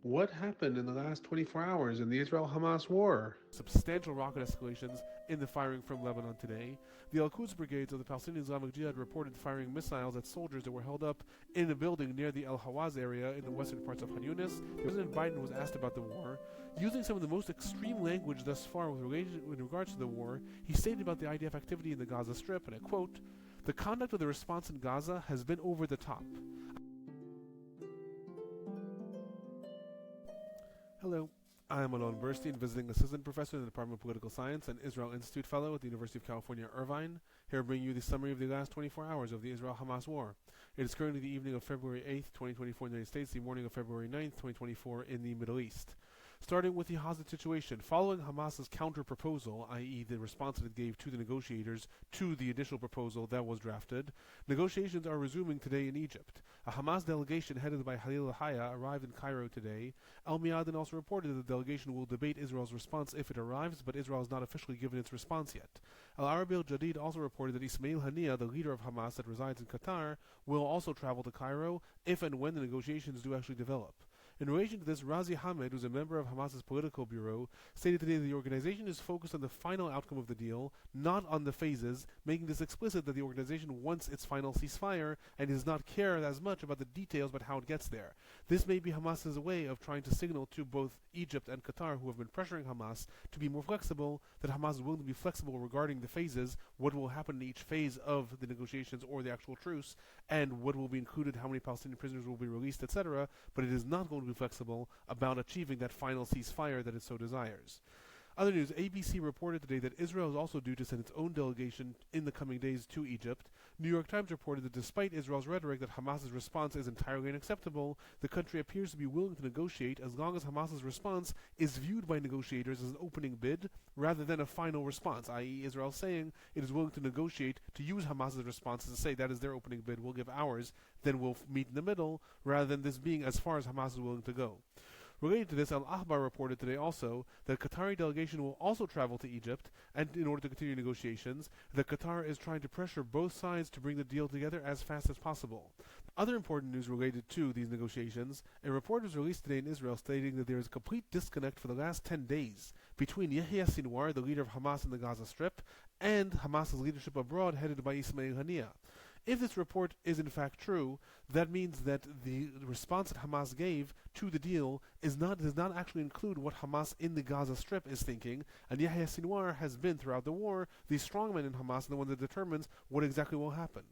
What happened in the last 24 hours in the Israel-Hamas War? Substantial rocket escalations in the firing from Lebanon today. The Al-Quds brigades of the Palestinian Islamic Jihad reported firing missiles at soldiers that were held up in a building near the Al-Hawaz area in the western parts of Khan Yunis. President Biden was asked about the war. Using some of the most extreme language thus far with regards to the war, he stated about the IDF activity in the Gaza Strip, and I quote, "The conduct of the response in Gaza has been over the top." Hello, I'm Alon Burstein, visiting assistant professor in the Department of Political Science and Israel Institute fellow at the University of California, Irvine, here to bring you the summary of the last 24 hours of the Israel-Hamas War. It is currently the evening of February 8th, 2024 in the United States, the morning of February 9th, 2024 in the Middle East. Starting with the hostage situation, following Hamas's counter-proposal, i.e. the response that it gave to the negotiators to the initial proposal that was drafted, negotiations are resuming today in Egypt. A Hamas delegation headed by Khalil al-Hayya arrived in Cairo today. Al-Miadin also reported that the delegation will debate Israel's response if it arrives, but Israel has not officially given its response yet. Al-Arabi al-Jadid also reported that Ismail Haniyeh, the leader of Hamas that resides in Qatar, will also travel to Cairo if and when the negotiations do actually develop. In relation to this, Razi Hamed, who is a member of Hamas's political bureau, stated today that the organization is focused on the final outcome of the deal, not on the phases, making this explicit that the organization wants its final ceasefire and does not care as much about the details about how it gets there. This may be Hamas's way of trying to signal to both Egypt and Qatar, who have been pressuring Hamas to be more flexible, that Hamas is willing to be flexible regarding the phases, what will happen in each phase of the negotiations or the actual truce, and what will be included, how many Palestinian prisoners will be released, etc., but it is not going to be flexible about achieving that final ceasefire that it so desires. Other news, ABC reported today that Israel is also due to send its own delegation in the coming days to Egypt. New York Times reported that despite Israel's rhetoric that Hamas's response is entirely unacceptable, the country appears to be willing to negotiate as long as Hamas's response is viewed by negotiators as an opening bid rather than a final response, i.e. Israel saying it is willing to negotiate to use Hamas's response to say that is their opening bid, we'll give ours, then we'll meet in the middle, rather than this being as far as Hamas is willing to go. Related to this, Al-Ahbar reported today also that a Qatari delegation will also travel to Egypt and in order to continue negotiations, that Qatar is trying to pressure both sides to bring the deal together as fast as possible. Other important news related to these negotiations, a report was released today in Israel stating that there is a complete disconnect for the last 10 days between Yahya Sinwar, the leader of Hamas in the Gaza Strip, and Hamas's leadership abroad headed by Ismail Haniyeh. If this report is in fact true, that means that the response that Hamas gave to the deal does not actually include what Hamas in the Gaza Strip is thinking, and Yahya Sinwar has been throughout the war the strongman in Hamas and the one that determines what exactly will happen.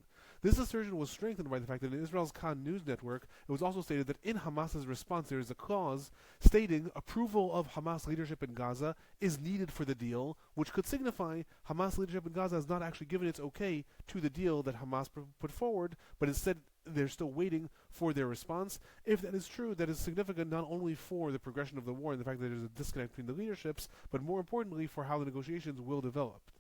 This assertion was strengthened by the fact that in Israel's Khan news network, it was also stated that in Hamas's response there is a clause stating approval of Hamas leadership in Gaza is needed for the deal, which could signify Hamas leadership in Gaza has not actually given its okay to the deal that Hamas put forward, but instead they're still waiting for their response. If that is true, that is significant not only for the progression of the war and the fact that there's a disconnect between the leaderships, but more importantly for how the negotiations will develop.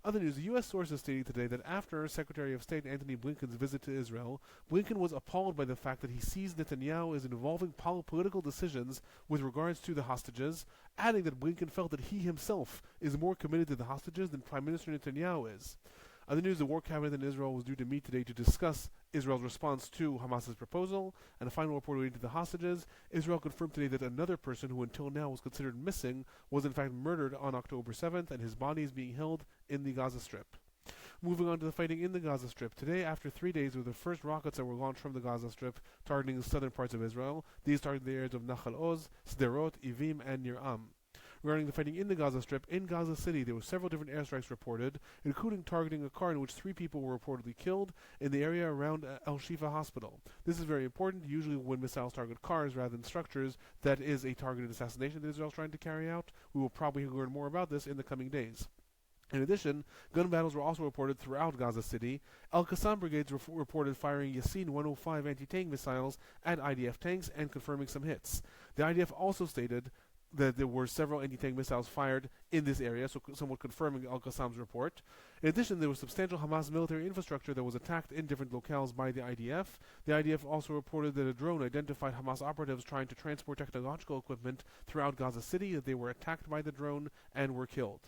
Other news, the U.S. sources stating today that after Secretary of State Antony Blinken's visit to Israel, Blinken was appalled by the fact that he sees Netanyahu as involving political decisions with regards to the hostages, adding that Blinken felt that he himself is more committed to the hostages than Prime Minister Netanyahu is. Other news, the War Cabinet in Israel was due to meet today to discuss Israel's response to Hamas's proposal, and a final report related to the hostages. Israel confirmed today that another person who until now was considered missing was in fact murdered on October 7th, and his body is being held in the Gaza Strip. Moving on to the fighting in the Gaza Strip. Today, after 3 days, were the first rockets that were launched from the Gaza Strip targeting the southern parts of Israel. These targeted the areas of Nachal Oz, Sderot, Ivim, and Nir Am. Regarding the fighting in the Gaza Strip, in Gaza City there were several different airstrikes reported, including targeting a car in which 3 people were reportedly killed in the area around Al-Shifa Hospital. This is very important. Usually when missiles target cars rather than structures, that is a targeted assassination that Israel is trying to carry out. We will probably learn more about this in the coming days. In addition, gun battles were also reported throughout Gaza City. Al-Qassam brigades reported firing Yasin 105 anti-tank missiles at IDF tanks and confirming some hits. The IDF also stated that there were several anti-tank missiles fired in this area, so somewhat confirming Al-Qassam's report. In addition, there was substantial Hamas military infrastructure that was attacked in different locales by the IDF. The IDF also reported that a drone identified Hamas operatives trying to transport technological equipment throughout Gaza City, that they were attacked by the drone and were killed.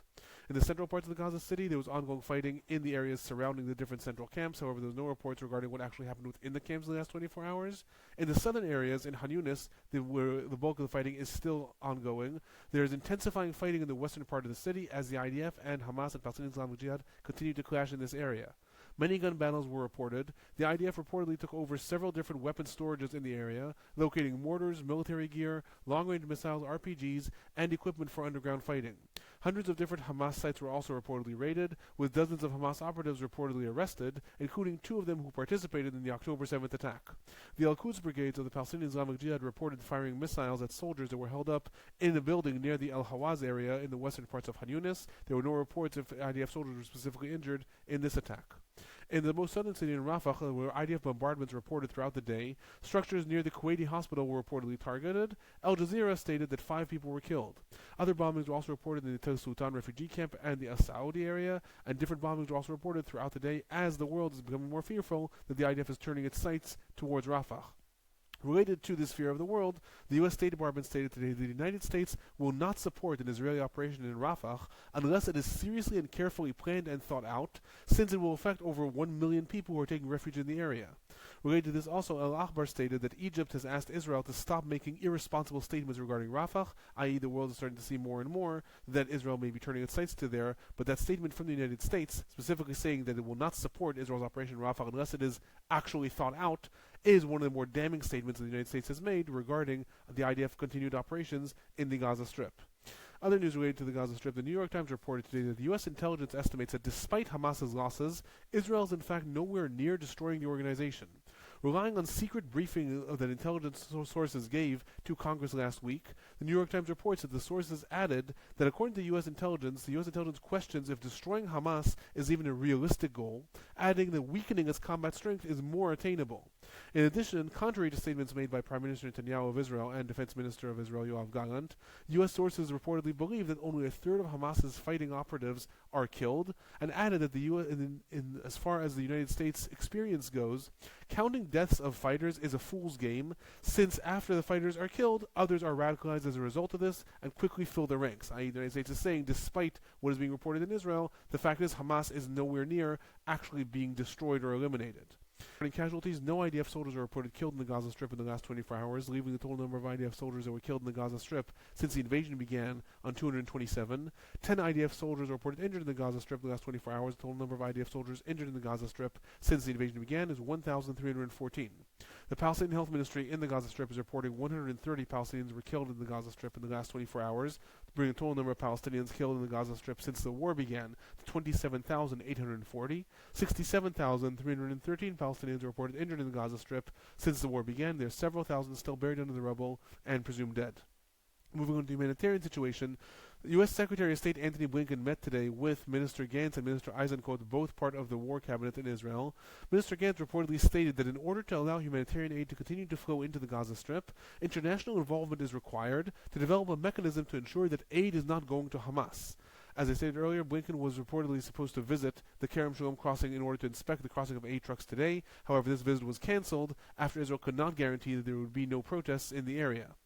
In the central parts of the Gaza city, there was ongoing fighting in the areas surrounding the different central camps. However, there was no reports regarding what actually happened within the camps in the last 24 hours. In the southern areas, in Han Yunis, where the bulk of the fighting is still ongoing, there is intensifying fighting in the western part of the city as the IDF and Hamas and Palestinian Islamic Jihad continue to clash in this area. Many gun battles were reported. The IDF reportedly took over several different weapon storages in the area, locating mortars, military gear, long-range missiles, RPGs, and equipment for underground fighting. Hundreds of different Hamas sites were also reportedly raided, with dozens of Hamas operatives reportedly arrested, including 2 of them who participated in the October 7th attack. The Al-Quds brigades of the Palestinian Islamic Jihad reported firing missiles at soldiers that were held up in a building near the Al-Hawaz area in the western parts of Han Yunis. There were no reports if IDF soldiers were specifically injured in this attack. In the most southern city in Rafah, where IDF bombardments reported throughout the day, structures near the Kuwaiti hospital were reportedly targeted. Al Jazeera stated that 5 people were killed. Other bombings were also reported in the Tel Sultan refugee camp and the Al-Saudi area, and different bombings were also reported throughout the day as the world is becoming more fearful that the IDF is turning its sights towards Rafah. Related to this fear of the world, the U.S. State Department stated today that the United States will not support an Israeli operation in Rafah unless it is seriously and carefully planned and thought out, since it will affect over 1 million people who are taking refuge in the area. Related to this also, Al-Akhbar stated that Egypt has asked Israel to stop making irresponsible statements regarding Rafah, i.e. the world is starting to see more and more that Israel may be turning its sights to there, but that statement from the United States, specifically saying that it will not support Israel's operation in Rafah unless it is actually thought out, is one of the more damning statements that the United States has made regarding the IDF continued operations in the Gaza Strip. Other news related to the Gaza Strip, the New York Times reported today that the U.S. intelligence estimates that despite Hamas's losses, Israel is in fact nowhere near destroying the organization. Relying on secret briefing that intelligence sources gave to Congress last week, the New York Times reports that the sources added that according to U.S. intelligence, the U.S. intelligence questions if destroying Hamas is even a realistic goal, adding that weakening its combat strength is more attainable. In addition, contrary to statements made by Prime Minister Netanyahu of Israel and Defense Minister of Israel Yoav Gallant, U.S. sources reportedly believe that only a third of Hamas's fighting operatives are killed, and added that the U.S. As far as the United States experience goes, counting deaths of fighters is a fool's game, since after the fighters are killed, others are radicalized as a result of this and quickly fill their ranks, i.e. the United States is saying, despite what is being reported in Israel, the fact is Hamas is nowhere near actually being destroyed or eliminated. Regarding casualties, no IDF soldiers are reported killed in the Gaza Strip in the last 24 hours, leaving the total number of IDF soldiers that were killed in the Gaza Strip since the invasion began on 227. 10 IDF soldiers are reported injured in the Gaza Strip in the last 24 hours. The total number of IDF soldiers injured in the Gaza Strip since the invasion began is 1,314. The Palestinian Health Ministry in the Gaza Strip is reporting 130 Palestinians were killed in the Gaza Strip in the last 24 hours, bringing the total number of Palestinians killed in the Gaza Strip since the war began to 27,840. 67,313 Palestinians were reported injured in the Gaza Strip since the war began. There are several thousand still buried under the rubble and presumed dead. Moving on to the humanitarian situation, U.S. Secretary of State Antony Blinken met today with Minister Gantz and Minister Eisenkot, both part of the war cabinet in Israel. Minister Gantz reportedly stated that in order to allow humanitarian aid to continue to flow into the Gaza Strip, international involvement is required to develop a mechanism to ensure that aid is not going to Hamas. As I stated earlier, Blinken was reportedly supposed to visit the Kerem Shalom crossing in order to inspect the crossing of aid trucks today. However, this visit was cancelled after Israel could not guarantee that there would be no protests in the area.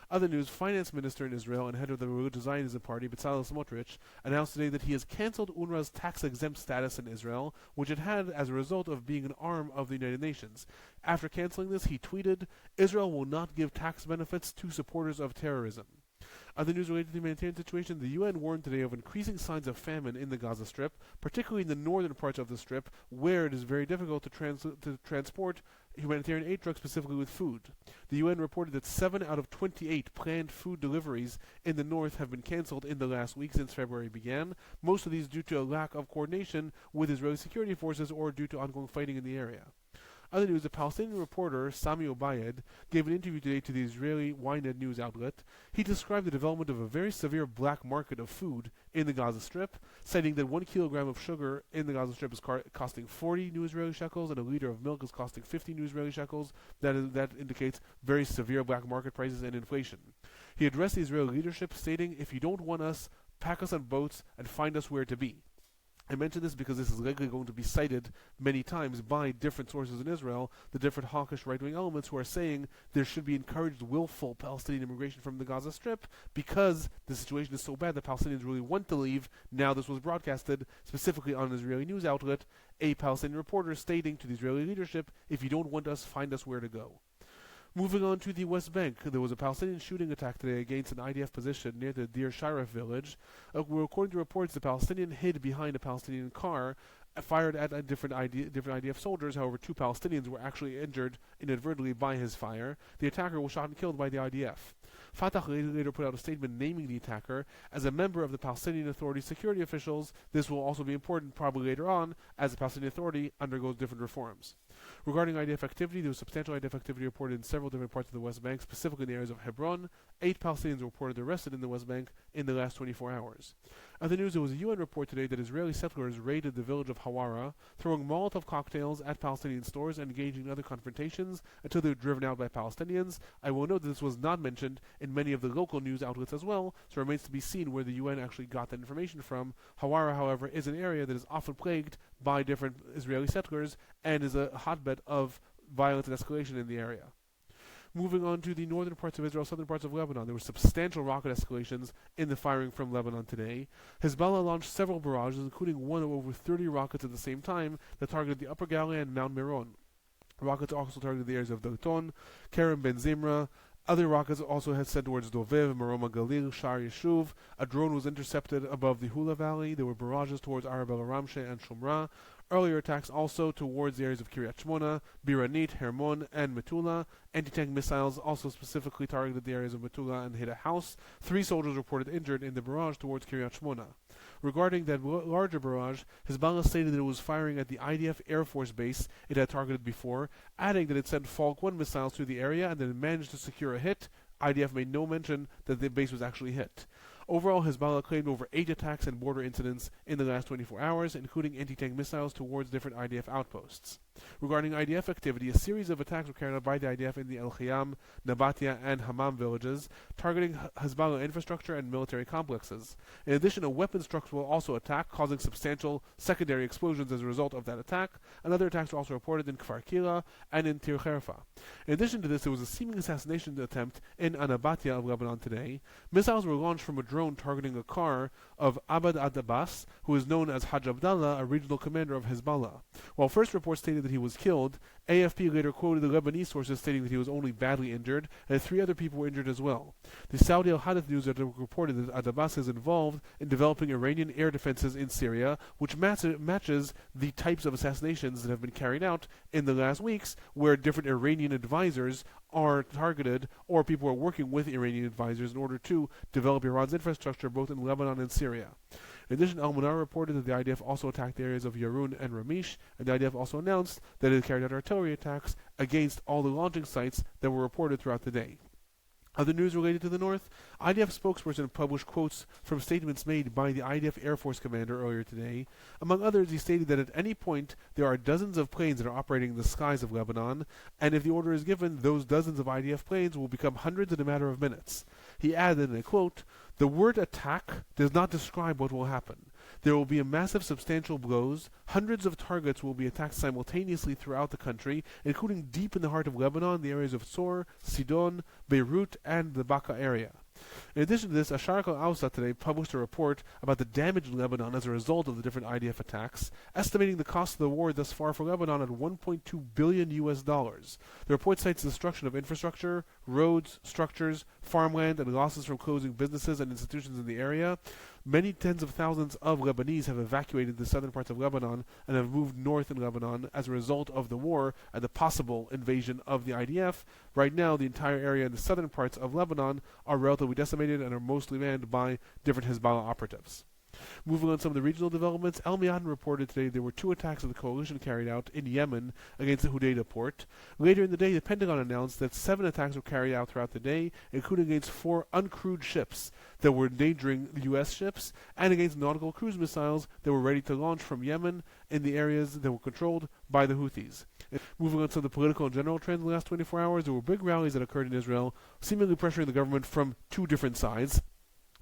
Other news, Finance Minister in Israel and head of the Religious Zionism Party, Bezalel Smotrich, announced today that he has cancelled UNRWA's tax-exempt status in Israel, which it had as a result of being an arm of the United Nations. After cancelling this, he tweeted, "Israel will not give tax benefits to supporters of terrorism." Other news related to the humanitarian situation, the UN warned today of increasing signs of famine in the Gaza Strip, particularly in the northern parts of the Strip, where it is very difficult to transport humanitarian aid trucks, specifically with food. The UN reported that 7 out of 28 planned food deliveries in the north have been cancelled in the last week since February began, most of these due to a lack of coordination with Israeli security forces or due to ongoing fighting in the area. Other news, a Palestinian reporter, Sami Obayed, gave an interview today to the Israeli Ynet news outlet. He described the development of a very severe black market of food in the Gaza Strip, citing that 1 kilogram of sugar in the Gaza Strip is costing 40 new Israeli shekels, and a liter of milk is costing 50 new Israeli shekels. That indicates very severe black market prices and inflation. He addressed the Israeli leadership, stating, "If you don't want us, pack us on boats and find us where to be." I mention this because this is likely going to be cited many times by different sources in Israel, the different hawkish right-wing elements who are saying there should be encouraged willful Palestinian immigration from the Gaza Strip because the situation is so bad that Palestinians really want to leave. Now this was broadcasted specifically on an Israeli news outlet, a Palestinian reporter stating to the Israeli leadership, if you don't want us, find us where to go. Moving on to the West Bank, there was a Palestinian shooting attack today against an IDF position near the Deir Sharif village. According to reports, the Palestinian hid behind a Palestinian car, fired at different IDF soldiers. However, 2 Palestinians were actually injured inadvertently by his fire. The attacker was shot and killed by the IDF. Fatah later put out a statement naming the attacker as a member of the Palestinian Authority security officials. This will also be important probably later on as the Palestinian Authority undergoes different reforms. Regarding IDF activity, there was substantial IDF activity reported in several different parts of the West Bank, specifically in the areas of Hebron. 8 Palestinians were reported arrested in the West Bank in the last 24 hours. Other news, there was a UN report today that Israeli settlers raided the village of Hawara, throwing Molotov cocktails at Palestinian stores and engaging in other confrontations until they were driven out by Palestinians. I will note that this was not mentioned in many of the local news outlets as well, so it remains to be seen where the UN actually got that information from. Hawara, however, is an area that is often plagued by different Israeli settlers and is a hotbed of violence and escalation in the area. Moving on to the northern parts of Israel, southern parts of Lebanon, there were substantial rocket escalations in the firing from Lebanon today. Hezbollah launched several barrages, including one of over 30 rockets at the same time that targeted the Upper Galilee and Mount Meron. Rockets also targeted the areas of Dalton, Kerem Ben Zimra. Other rockets also had sent towards Dovev, Maroma Galil, Shar Yeshuv. A drone was intercepted above the Hula Valley. There were barrages towards Arab el Ramshe and Shumra. Earlier attacks also towards the areas of Kiryat Shmona, Biranit, Hermon, and Metula. Anti-tank missiles also specifically targeted the areas of Metula and hit a house. 3 soldiers reported injured in the barrage towards Kiryat Shmona. Regarding that larger barrage, Hezbollah stated that it was firing at the IDF Air Force base it had targeted before, adding that it sent Falk 1 missiles through the area and that it managed to secure a hit. IDF made no mention that the base was actually hit. Overall, Hezbollah claimed over 8 attacks and border incidents in the last 24 hours, including anti-tank missiles towards different IDF outposts. Regarding IDF activity, a series of attacks were carried out by the IDF in the El Khayam, Nabatia, and Hammam villages, targeting Hezbollah infrastructure and military complexes. In addition, a weapons truck was also attacked, causing substantial secondary explosions as a result of that attack. Another attacks were also reported in Kfar Kila and in Tir Kherfa. In addition to this, there was a seeming assassination attempt in Anabatia of Lebanon today. Missiles were launched from a drone targeting a car of Abad ad-Abbas, who is known as Haj Abdallah, a regional commander of Hezbollah. While first reports stated that he was killed, AFP later quoted the Lebanese sources stating that he was only badly injured, and 3 other people were injured as well. The Saudi Al-Hadith news reported that ad-Abbas is involved in developing Iranian air defenses in Syria, which matches the types of assassinations that have been carried out in the last weeks, where different Iranian advisors are targeted, or people are working with Iranian advisors in order to develop Iran's infrastructure both in Lebanon and Syria. In addition, Al-Manar reported that the IDF also attacked the areas of Yarun and Ramish, and the IDF also announced that it carried out artillery attacks against all the launching sites that were reported throughout the day. Other news related to the north, IDF spokesperson published quotes from statements made by the IDF Air Force commander earlier today. Among others, he stated that at any point there are dozens of planes that are operating in the skies of Lebanon, and if the order is given, those dozens of IDF planes will become hundreds in a matter of minutes. He added in a quote, "The word attack does not describe what will happen. There will be a massive substantial blows. Hundreds of targets will be attacked simultaneously throughout the country, including deep in the heart of Lebanon, the areas of Tzor, Sidon, Beirut, and the Baqa area." In addition to this, Asharq al-Awsat today published a report about the damage in Lebanon as a result of the different IDF attacks, estimating the cost of the war thus far for Lebanon at $1.2 billion. The report cites the destruction of infrastructure, roads, structures, farmland, and losses from closing businesses and institutions in the area. Many tens of thousands of Lebanese have evacuated the southern parts of Lebanon and have moved north in Lebanon as a result of the war and the possible invasion of the IDF. Right now, the entire area in the southern parts of Lebanon are relatively decimated and are mostly manned by different Hezbollah operatives. Moving on to some of the regional developments, Al Mayadin reported today there were 2 attacks of the coalition carried out in Yemen against the Hudaydah port. Later in the day, the Pentagon announced that 7 attacks were carried out throughout the day, including against 4 uncrewed ships that were endangering the U.S. ships, and against nautical cruise missiles that were ready to launch from Yemen in the areas that were controlled by the Houthis. Moving on to the political and general trends in the last 24 hours, there were big rallies that occurred in Israel, seemingly pressuring the government from 2 different sides.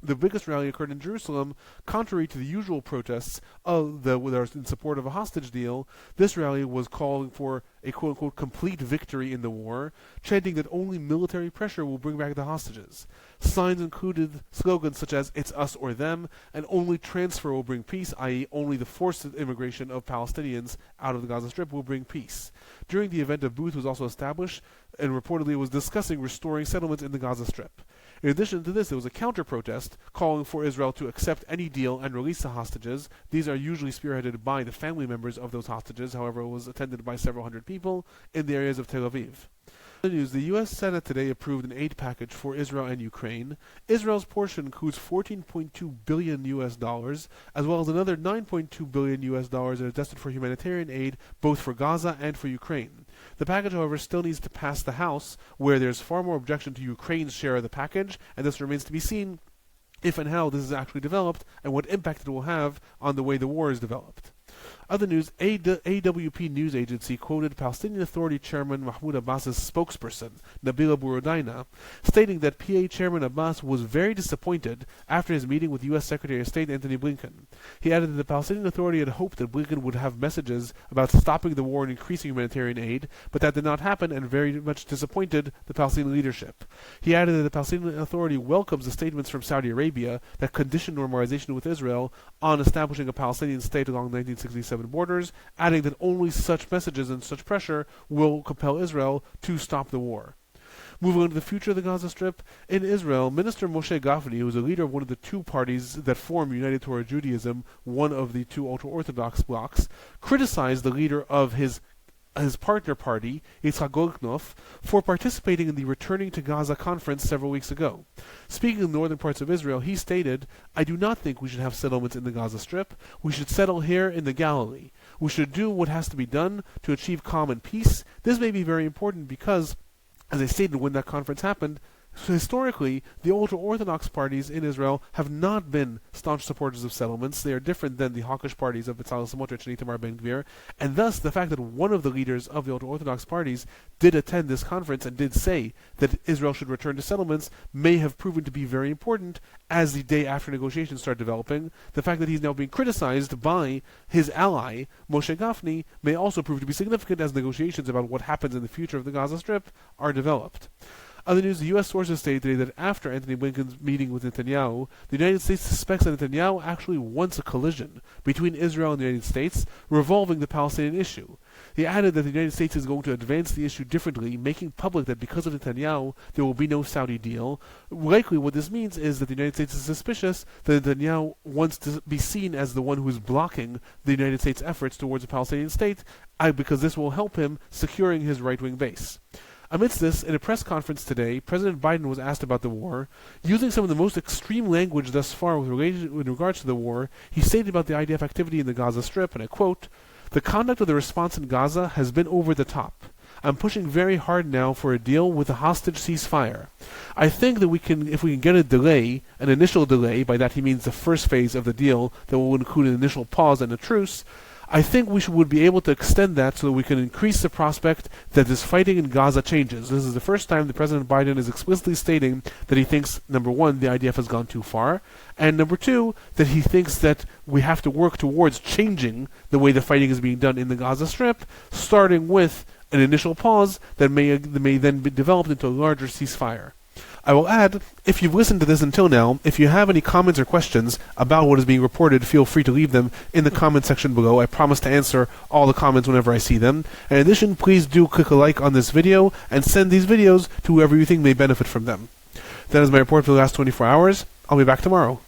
The biggest rally occurred in Jerusalem. Contrary to the usual protests that are in support of a hostage deal, this rally was calling for a quote-unquote complete victory in the war, chanting that only military pressure will bring back the hostages. Signs included slogans such as "It's us or them," and "Only transfer will bring peace," i.e. only the forced immigration of Palestinians out of the Gaza Strip will bring peace. During the event, a booth was also established, and reportedly was discussing restoring settlements in the Gaza Strip. In addition to this, there was a counter-protest calling for Israel to accept any deal and release the hostages. These are usually spearheaded by the family members of those hostages. However, it was attended by several hundred people in the areas of Tel Aviv. The news: the U.S. Senate today approved an aid package for Israel and Ukraine. Israel's portion includes $14.2 billion US, as well as another $9.2 billion US that is destined for humanitarian aid, both for Gaza and for Ukraine. The package, however, still needs to pass the House, where there's far more objection to Ukraine's share of the package, and this remains to be seen if and how this is actually developed, and what impact it will have on the way the war is developed. Other news: AWP news agency quoted Palestinian Authority Chairman Mahmoud Abbas's spokesperson, Nabila Borodina, stating that PA Chairman Abbas was very disappointed after his meeting with U.S. Secretary of State Antony Blinken. He added that the Palestinian Authority had hoped that Blinken would have messages about stopping the war and increasing humanitarian aid, but that did not happen, and very much disappointed the Palestinian leadership. He added that the Palestinian Authority welcomes the statements from Saudi Arabia that condition normalization with Israel on establishing a Palestinian state along 1967 borders, adding that only such messages and such pressure will compel Israel to stop the war. Moving on to the future of the Gaza Strip, in Israel, Minister Moshe Gafni, who is a leader of one of the two parties that form United Torah Judaism, one of the two ultra-Orthodox blocs, criticized the leader of his partner party, Yitzhak Goldknopf, for participating in the Returning to Gaza conference several weeks ago. Speaking in the northern parts of Israel, he stated, "I do not think we should have settlements in the Gaza Strip. We should settle here in the Galilee. We should do what has to be done to achieve calm and peace. This may be very important because, as I stated when that conference happened, historically, the ultra-Orthodox parties in Israel have not been staunch supporters of settlements. They are different than the hawkish parties of Bezalel Smotrich and Itamar Ben-Gvir, and thus the fact that one of the leaders of the ultra-Orthodox parties did attend this conference and did say that Israel should return to settlements may have proven to be very important as the day after negotiations start developing. The fact that he's now being criticized by his ally, Moshe Gafni, may also prove to be significant as negotiations about what happens in the future of the Gaza Strip are developed. Other news: the U.S. sources stated today that after Antony Blinken's meeting with Netanyahu, the United States suspects that Netanyahu actually wants a collision between Israel and the United States revolving the Palestinian issue. He added that the United States is going to advance the issue differently, making public that because of Netanyahu, there will be no Saudi deal. Likely what this means is that the United States is suspicious that Netanyahu wants to be seen as the one who is blocking the United States' efforts towards a Palestinian state, because this will help him securing his right-wing base. Amidst this, in a press conference today, President Biden was asked about the war. Using some of the most extreme language thus far with regards to the war, he stated about the IDF activity in the Gaza Strip, and I quote, "The conduct of the response in Gaza has been over the top. I'm pushing very hard now for a deal with a hostage ceasefire. I think that if we can get a delay, an initial delay, by that he means the first phase of the deal that will include an initial pause and a truce, I think we would be able to extend that so that we can increase the prospect that this fighting in Gaza changes." This is the first time that President Biden is explicitly stating that he thinks, number one, the IDF has gone too far, and number two, that he thinks that we have to work towards changing the way the fighting is being done in the Gaza Strip, starting with an initial pause that may then be developed into a larger ceasefire. I will add, if you've listened to this until now, if you have any comments or questions about what is being reported, feel free to leave them in the comment section below. I promise to answer all the comments whenever I see them. In addition, please do click a like on this video and send these videos to whoever you think may benefit from them. That is my report for the last 24 hours. I'll be back tomorrow.